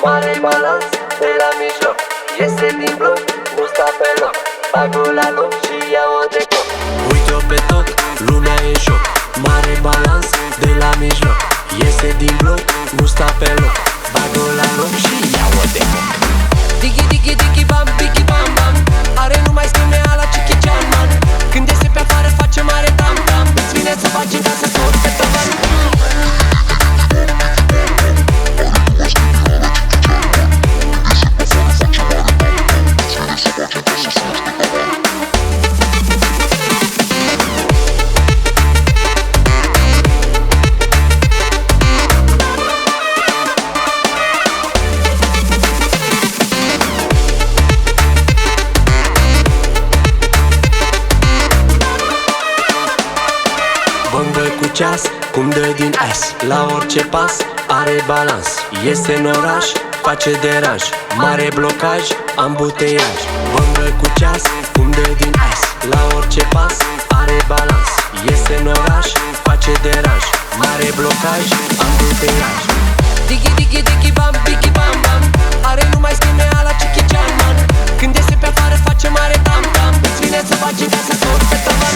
Mare balans de la mijloc, iese din bloc, nu sta pe loc, bag-o la loc și ia-o de cop. Uite-o pe tot, lumea e în șoc. Mare balans de la mijloc, iese din bloc, nu sta pe loc, bag-o la loc și ia-o de cop. Digi, digi, digi, bam, bigi, bam, bam. Are numai scheme ala Chicky Chan, man. Când iese pe afară face mare tam-tam. Îți vine să faci în casă tot pe tavan. Bombă cu ceas, cum dă din ass. La orice pas are balans. Iese în oraș, face deranj. Mare blocaj, ambuteiaj. Bombă cu ceas, cum dă din ass. La orice pas are balans. Iese în oraș, face deranj. Mare blocaj, ambuteiaj. Digi, digi, digi, bam, bigi, bam, bam. Are numai scheme ala Chicky Chan, man. Când iese pe afară face mare tam-tam. Îți vine să faci în casă tot pe tavan.